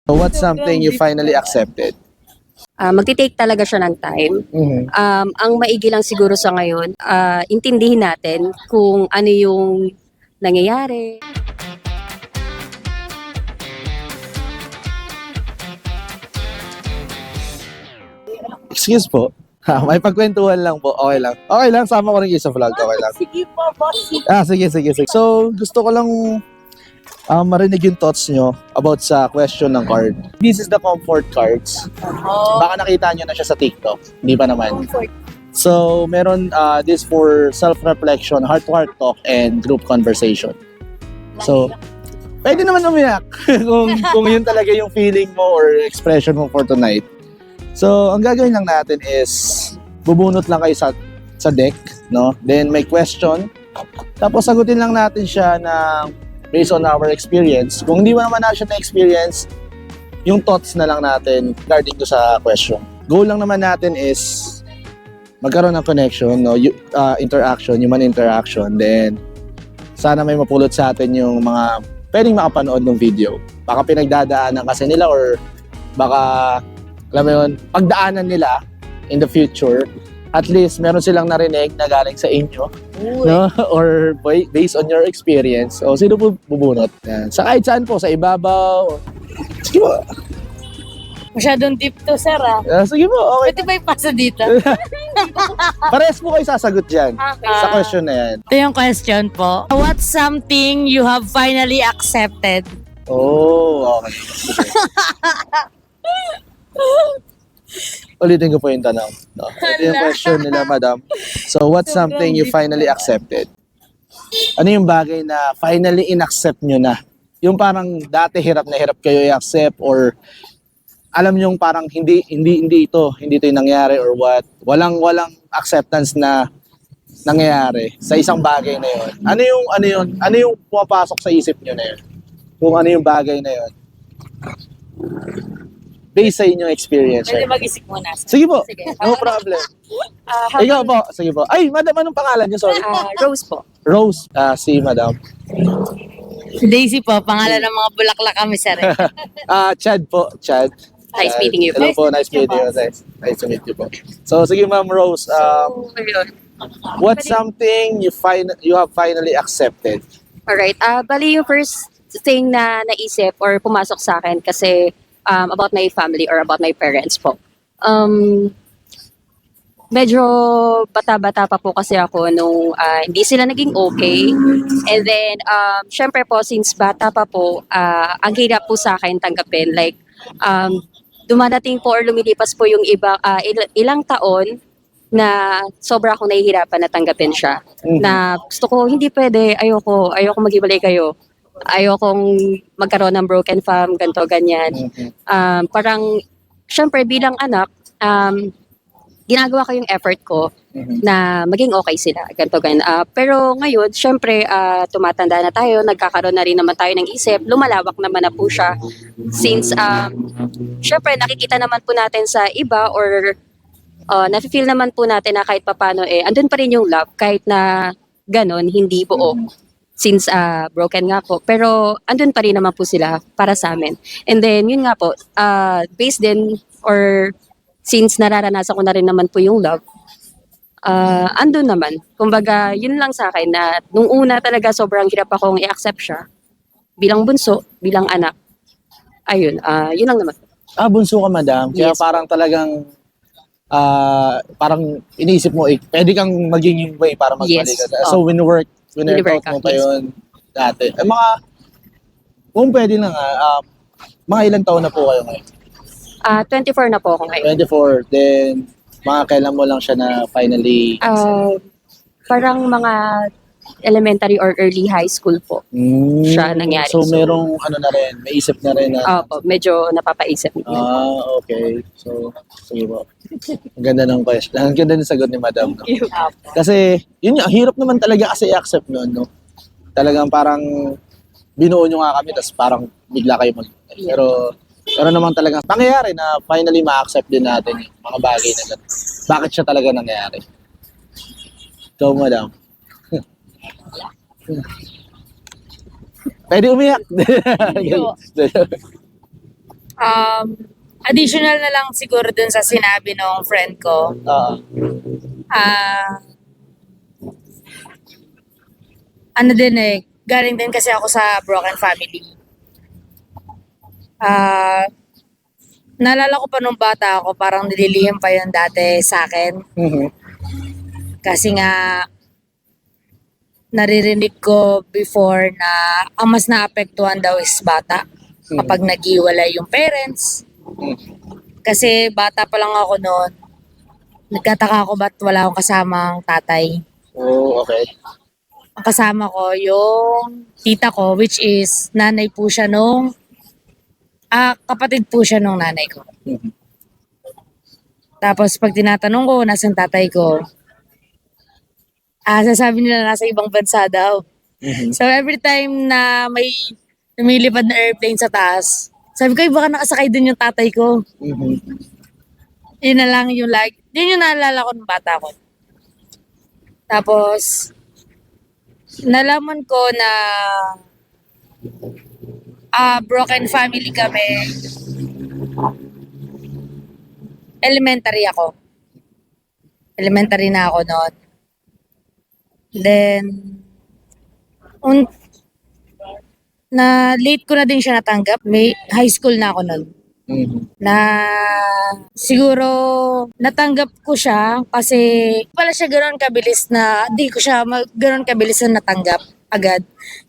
So what's something you finally accepted? Magti-take talaga siya ng time. Ang maigi lang siguro sa ngayon, intindihin natin kung ano yung nangyayari. Excuse po. May pagkwentuhan lang po. Okay lang. Okay lang, sama ko rin kayo sa vlog. Okay lang. Sige po, boss. Sige. So, gusto ko lang marinig yung thoughts nyo about sa question ng card. This is the comfort cards. Baka nakita nyo na siya sa TikTok. Hindi pa naman. So, meron this for self-reflection, heart-to-heart talk, and group conversation. So, pwede naman umiyak kung yun talaga yung feeling mo or expression mo for tonight. So, ang gagawin lang natin is bubunot lang kayo sa deck, no? Then may question. Tapos sagutin lang natin siya na based on our experience. Kung hindi mo naman na siya na-experience, yung thoughts na lang natin regarding to sa question. Goal lang naman natin is magkaroon ng connection, no? Interaction, human interaction. Then, sana may mapulot sa atin yung mga pwedeng makapanood ng video. Baka pinagdadaanan kasi nila or baka, alam mo yun, pagdaanan nila in the future, at least meron silang narinig na galing sa inyo, no? Or based on your experience. O sino po bubunot? Yan. Sa kahit saan po, sa ibabaw. Sige po. Masyadong deep to, sir, Sige po, okay. Pwede ba ipasa dito? Parehas po kayo sasagot dyan Okay. sa question na yan. Ito yung question po. What's something you have finally accepted? Oh, okay. Sige. Ulitin ko po yung tanong. No? Ito yung question nila, madam. So, what's something you finally accepted? Ano yung bagay na finally in-accept nyo na? Yung parang dati hirap na hirap kayo i-accept or alam nyo yung parang hindi ito yung nangyari or what? Walang acceptance na nangyayari sa isang bagay na yun. Ano yung pumapasok sa isip nyo na yun? Kung ano yung bagay na yun? Based sa inyong experience. Pwede Right? mag-isip muna. Sige po. Sige. No problem. Ikaw po. Sige po. Ay, madam, anong pangalan niyo? Sorry. Rose po. Rose. Si madam. Daisy po, pangalan ng mga bulaklak kami, sir. Chad po. Chad. Nice meeting you. Hello po. Nice meeting you. Nice to meet you po. So, sige ma'am Rose. Ayun. What's something you have finally accepted? Alright. Bali yung first thing na naisip or pumasok sa akin kasi about my family or about my parents po. Medyo bata-bata pa po kasi ako nung hindi sila naging okay. And then, syempre po, since bata pa po, ang hirap po sa akin tanggapin. Like, dumadating po or lumilipas po yung ilang taon na sobra akong nahihirapan na tanggapin siya. Na gusto ko, hindi pwede, ayoko maghiwalay kayo. Ayokong magkaroon ng broken fam, ganto ganyan. Parang, syempre bilang anak, ginagawa ko yung effort ko na maging okay sila, ganto ganyan. Pero ngayon, syempre, tumatanda na tayo, nagkakaroon na rin naman tayo ng isip, lumalawak naman na po siya. Since, syempre, nakikita naman po natin sa iba or nafe-feel naman po natin na kahit papano, andun pa rin yung love, kahit na ganon, hindi buo. Since broken nga po. Pero andun pa rin naman po sila para sa amin. And then, yun nga po, based din or since nararanasan ko na rin naman po yung love, andun naman. Kumbaga, yun lang sa akin na nung una talaga sobrang hirap akong i-accept siya. Bilang bunso, bilang anak. Ayun, yun lang naman. Bunso ka madam. Kaya Yes. parang talagang parang iniisip mo, pwede kang maging yung way para magbalik. Yes. So, win-work Win-work mo out, pa yes. yun dati. Kung pwede na nga, mga ilang taon na po kayo ngayon? 24 na po ako ngayon. 24. Then, mga kailan mo lang siya na finally Parang mga elementary or early high school po. Siya nangyari. So, So, merong na rin, may isip na rin na. Opo, medyo napapaisip. Okay. So, sige po. Ang ganda ng question. Ang ganda ng sagot ni madam. No? Kasi, yun ang hirap naman talaga kasi i-accept nun, no? Talagang parang binuo nyo nga kami, tapos parang bigla kayo pero naman talagang nangyayari na finally ma-accept din natin yung mga bagay na bakit siya talaga nangyayari. Ikaw, madam. Pwede umiyak. Additional na lang siguro dun sa sinabi ng friend ko. Ah, ano din eh, galing din kasi ako sa broken family. Naalala ko pa nung bata ako, parang nililihim pa yun dati sa akin. Mhm. Kasi nga, naririnig ko before na ang mas naapektuhan daw is bata kapag naghiwalay yung parents. Kasi bata pa lang ako noon, nagtataka ako ba't wala akong kasamang tatay. Oh, okay. Ang kasama ko yung tita ko, which is nanay po siya kapatid po siya nung nanay ko. Mhm. Tapos pag tinatanong ko, nasan tatay ko? Sasabi nila nasa ibang bansa daw. Mhm. So every time na may lumilipad na airplane sa taas, sabi ko, "Ay, baka nakasakay din yung tatay ko." Mhm. Yun na lang yung yun yung naalala ko nung bata ko. Tapos, nalaman ko na broken family kami. Elementary ako. Elementary na ako noon. Then, na late ko na din siya natanggap. May high school na ako noon. Mhm. Na siguro natanggap ko siya kasi pala siya ganoon kabilis na di ko siya ganoon kabilis na natanggap agad.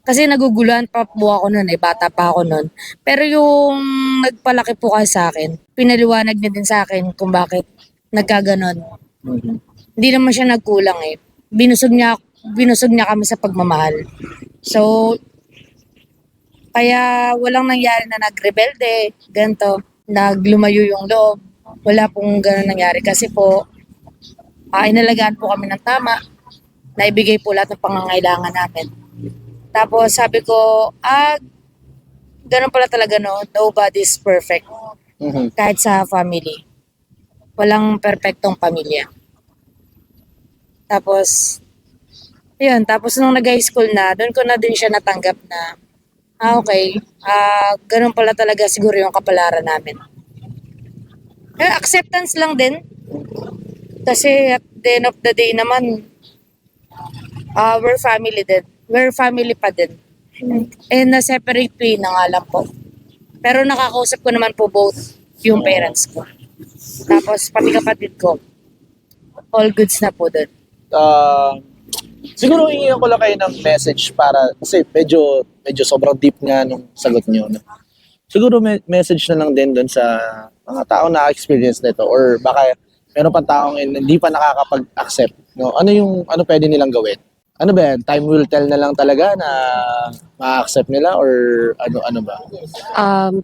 Kasi naguguluhan pa po ako noon bata pa ako noon. Pero yung nagpalaki po kasi sa akin, pinaliwanag niya din sa akin kung bakit nagkaganon. Mhm. Hindi naman siya nagkulang binusog niya kami sa pagmamahal. So, kaya walang nangyari na nagrebelde, ganito, naglumayo yung loob. Wala pong gano'n nangyari kasi po, inalagaan po kami ng tama, naibigay po lahat ng pangangailangan namin. Tapos sabi ko, ganun pala talaga no, nobody's perfect. Mhm. Kahit sa family. Walang perfectong pamilya. Tapos, tapos nung nag-high school na, doon ko na din siya natanggap na, okay, ganun pala talaga siguro yung kapalaran namin. Acceptance lang din. Kasi at the end of the day naman, we're family din. We're family pa din. And na-separate way na nga lang po. Pero nakakausap ko naman po both yung parents ko. Tapos pati kapatid ko. All goods na po doon. Siguro hihingan ko lang kayo ng message para, kasi medyo sobrang deep nga nung sagot niyo. No? Siguro message na lang din doon sa mga tao na experience nito or baka meron pa taong hindi pa nakakapag-accept. No? Ano pwede nilang gawin? Ano ba yan? Time will tell na lang talaga na ma-accept nila or ano ba?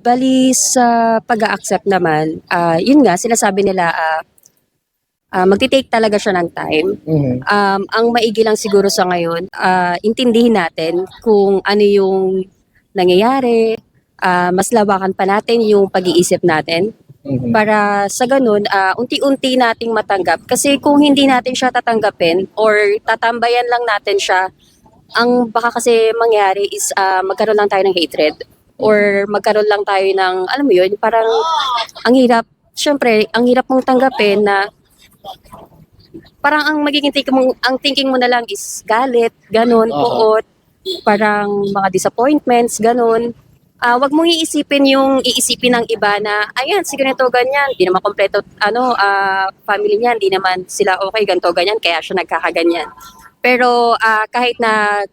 Bali sa pag-accept naman, yun nga, sinasabi nila, magti-take talaga siya ng time. Mhm. Ang maigi lang siguro sa ngayon, intindihin natin kung ano yung nangyayari, mas lawakan pa natin yung pag-iisip natin Mhm. para sa ganun, unti-unti nating matanggap. Kasi kung hindi natin siya tatanggapin or tatambayan lang natin siya, ang baka kasi mangyari is magkaroon lang tayo ng hatred or magkaroon lang tayo ng, alam mo yun, parang ang hirap, syempre, ang hirap mong tanggapin na parang ang thinking mo na lang is galit, ganun, Oo. poot, parang mga disappointments, ganun. Wag mong iisipin ng iba na, ayan, si ganito, ganyan, di naman kompleto, family niyan, di naman sila okay, ganito, ganyan, kaya siya nagkakaganyan. Pero kahit na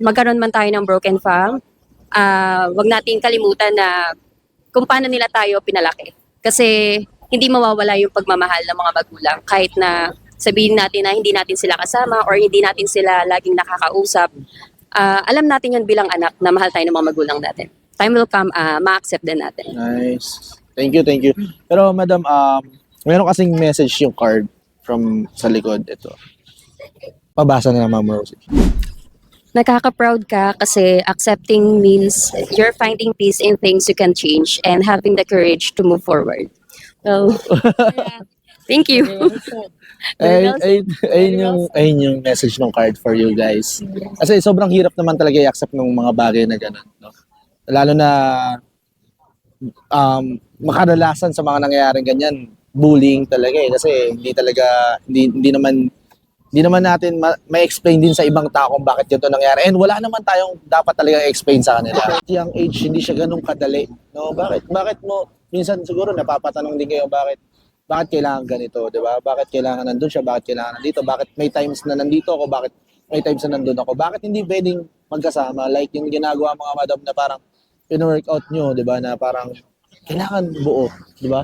magkaroon man tayo ng broken fam, wag nating kalimutan na kung paano nila tayo pinalaki. Kasi hindi mawawala yung pagmamahal ng mga magulang kahit na sabihin natin na hindi natin sila kasama or hindi natin sila laging nakakausap. Alam natin yun bilang anak na mahal tayo ng mga magulang natin. Time will come, ma-accept din natin. Nice. Thank you. Pero madam, meron kasing message yung card from sa likod. Ito. Pabasa na lang, Ma'am Rosie. Nakaka-proud ka kasi accepting means you're finding peace in things you can change and having the courage to move forward. So, thank you. Ayun yung message ng card for you guys. Kasi sobrang hirap naman talaga i-accept ng mga bagay na gano'n. No? Lalo na makarelasan sa mga nangyayaring ganyan, bullying talaga eh. Kasi hindi naman natin ma-explain din sa ibang tao kung bakit ganito nangyari. And wala naman tayong dapat talaga explain sa kanila. At young age, hindi siya ganun kadali. No? Bakit mo, minsan siguro napapatanong din kayo bakit kailangan ganito, di ba? Bakit kailangan nandun siya, bakit kailangan nandito, bakit may times na nandito ako, bakit may times na nandun ako, bakit hindi pwedeng magkasama, like yung ginagawa mga madam na parang pino-workout nyo, di ba, na parang kailangan buo, di ba?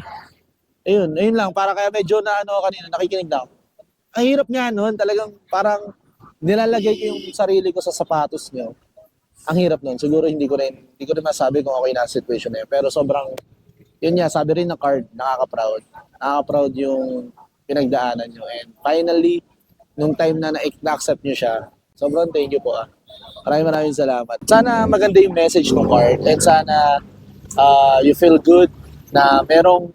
Ayun lang, para kaya medyo na kanina, nakikinig na ako. Ang hirap nga nun, talagang parang nilalagay ko yung sarili ko sa sapatos nyo. Ang hirap nun, siguro hindi ko rin masabi kung okay na ang situation na yun, pero sobrang, yun nga, sabi rin ng card, nakaka-proud yung pinagdaanan nyo. And finally, nung time na na-accept nyo siya, sobrang thank you po Maraming salamat. Sana maganda yung message ng card and sana you feel good na merong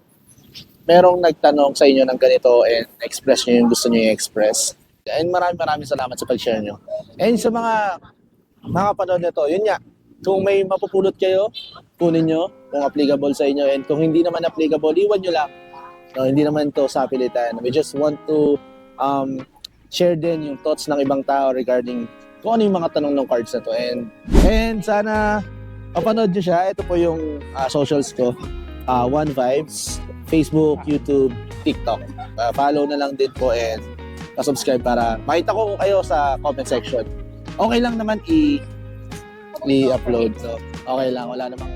nagtanong sa inyo ng ganito and express nyo yung gusto nyo i-express. And maraming salamat sa pag-share nyo. And sa mga makapanood nito, yun nga, kung may mapupulot kayo, kunin nyo kung applicable sa inyo. And kung hindi naman applicable, iwan nyo lang. No, hindi naman to sa pilitan. We just want to share din yung thoughts ng ibang tao regarding kung ano yung mga tanong ng cards na to. And sana mapanood nyo siya. Ito po yung socials ko. One Vibes, Facebook, YouTube, TikTok. Follow na lang din po and subscribe para makita ko kayo sa comment section. Okay lang naman i-upload. So, okay lang. Wala namang